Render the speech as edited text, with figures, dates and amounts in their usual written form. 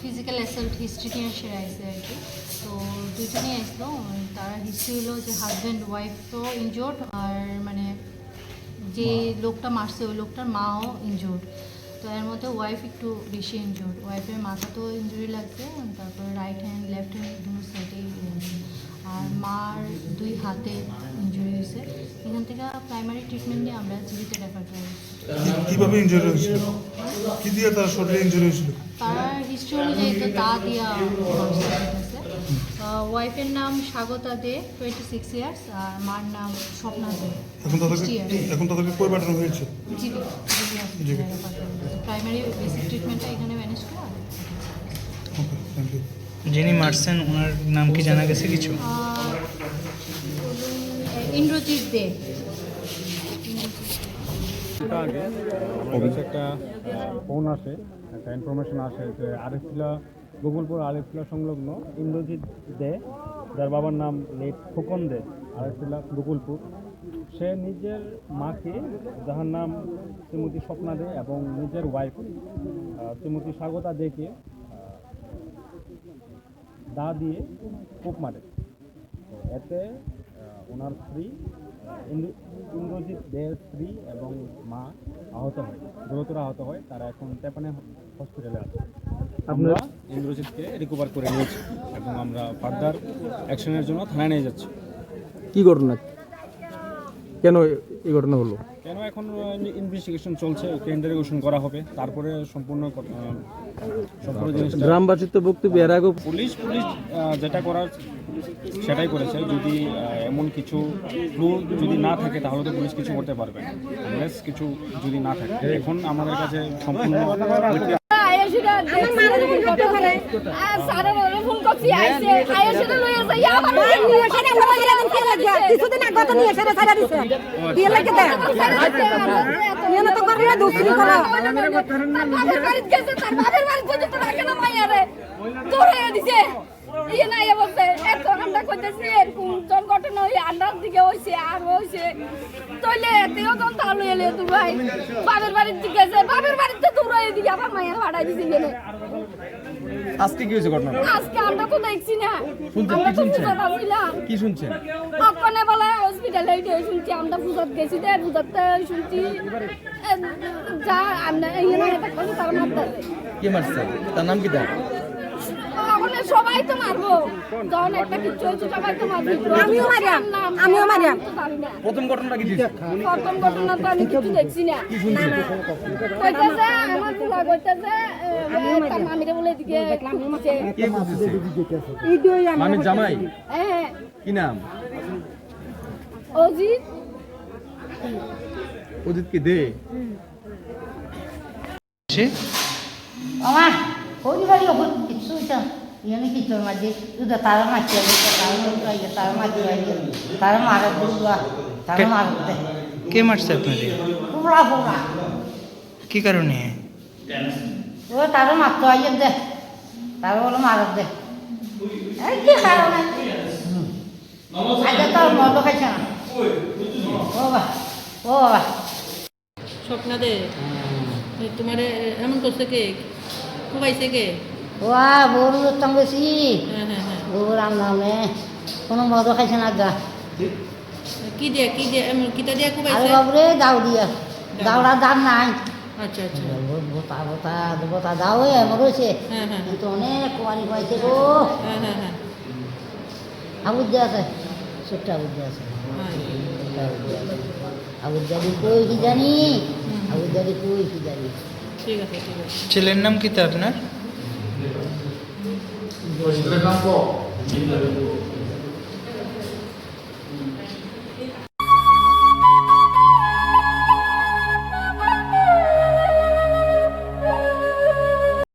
Physical assault history নিয়ে সে আইসে আর কি। তো দুজনেই আসলো। তার হিস্ট্রি হলো যে হাজব্যান্ড ওয়াইফ তো ইনজোর্ড, আর মানে যে লোকটা মারছে ওই লোকটার মাও ইনজোর্ড। তো এর মধ্যে ওয়াইফ একটু বেশি ইনজোর্ড, ওয়াইফের মাথাতেও ইনজুরি লাগছে, তারপরে রাইট হ্যান্ড লেফট হ্যান্ড দুটো সাইডেই, আর মার 2 হাতে ইনজুরি হয়েছে। এখান থেকে প্রাইমারি ট্রিটমেন্ট নিয়ে আমরা জীবিত রেফার করি। কিভাবে ইনজুরি হয়েছিল, কি দিয়ে তার শরীরে ইনজুরি হয়েছিল? তার হিস্ট্রি অনুযায়ী তো দা দিয়া হয়েছে। ওয়াইফের নাম স্বাগতা দে, 26 ইয়ার্স, আর মার নাম স্বপ্না দে, 60 ইয়ার্স। এখন তাদেরকে কই পাঠানো হয়েছে? প্রাইমারি বেসিক ট্রিটমেন্টটা এখানে ম্যানেজ করা। ওকে, থ্যাংক ইউ। যিনি মারছেন ওনার নাম কি জানা গেছে কিছু? ইন্দ্রজিৎ দে। আগে আমার কাছে একটা ফোন আসে, একটা ইনফরমেশন আসে যে আরেফিলা, গোকুলপুর আরেফিলা সংলগ্ন ইন্দ্রজিৎ দে, যার বাবার নাম লেট খোকন দে, আরেফিলা গোকুলপুর, সে নিজের মাকে, যার নাম শ্রীমতী স্বপ্না দে, এবং নিজের ওয়াইফ শ্রীমতী স্বাগতা দেকে দা দিয়ে কোপ মারে। তো এতে ওনার স্ত্রী ইন্দ্রজিৎ দের স্ত্রী এবং মা আহত হয়, গুরুতর আহত হয়। তারা এখন তেপানে হসপিটালে আছে। আমরা ইন্দ্রজিৎকে রিকভার করে নিয়েছি এবং আমরা ফার্দার অ্যাকশনের জন্য থানায় নিয়ে যাচ্ছি। কি ঘটনা, কেন এই ঘটনা হলো? কেন এখন ইনভেস্টিগেশন চলছে, ওকে ইন্টারোগেশন করা হবে, তারপরে সম্পূর্ণ জিনিসটা। গ্রামবাসীর তো বক্তব্য এর আগে পুলিশ যেটা করার সেটাই করেছে। যদি এমন কিছু ক্লু যদি না থাকে তাহলে তো পুলিশ কিছু করতে পারবে না, আনলেস কিছু যদি না থাকে। এখন আমাদের কাছে সম্পূর্ণ ইয়ে নাই বলছে এখন আমরা কইতেছি এরকম জন ঘটনা হই আন্ডার দিকে হইছে আর হইছে তইলে এতেও জন তাহলে এলে তুই ভাই বাবার বাড়ির দিকে গেছে, বাবার বাড়িতে দূর হয়ে দিকে আমার মায়ের ভাড়াই দিছি গেলে। আজকে কি হয়েছে ঘটনা? আজকে আমরা তো দেখছি না, আমরা তো পূজা পাচ্ছিলাম। কি শুনছেন? ওখানে বলে হসপিটালে শুনছি, আমরা পূজাত গেছি, পূজাতে শুনছি যা আমরা ইয়ে এটা কথা তার মারতে কে মারছে, তার নাম কি? সবাই তো মারবো, যখন একটা কিছু হয়েছে সবাই তো মারবো। আমিও মারিয়াম। প্রথম ঘটনাটা কি? প্রথম ঘটনা তো আমি কিছু দেখছি না। কইতাছে আমার পুরা কইতাছে তার মামিরে বলে দিকে কে বুঝছে? মামির জামাই? হ্যাঁ। কি নাম? অজিত। অজিত কি দে? আমার পরিবারের ওপর কিছু ইয়ানি কিছু মাঝে শুধু তারা মাছি তারা মাছি তারা মারা দুর্গা তারা মারতে। কে মারছে আপনাদের? পুরা পুরা কি কারণে? ও তারা মারতে আইয়ের দে, তারা বলো মারত দে। এই কি কারণে আগে তো মদ খাইছে না। ও বাবা স্বপ্না দে তোমার এমন করছে কে, খুবাইছে কে? ওয়া বড় উত্তম বেশি হ্যাঁ হ্যাঁ হ্যাঁ। বড় রাম নামে কোনো মদ খাইছে না গা। কি দিয়ে এমন কিটা দিয়ে আরে খুবাইছে? বাবুরে দাও দিয়া, দাওড়া দাম নাই। আচ্ছা আচ্ছা। বোতা দাও এমন রয়েছে, হ্যাঁ হ্যাঁ কিন্তু অনেক কোয়ারি পাইছে গো। হ্যাঁ হ্যাঁ হ্যাঁ। আবুদ্দা আছে, ছোট্ট আবুদ্দা আছে, আবুদ্দা দি কই কি জানি, আবুদ্দা দি কই কি জানি। ঠিক আছে ঠিক আছে। ছেলের নাম কি তা আপনার?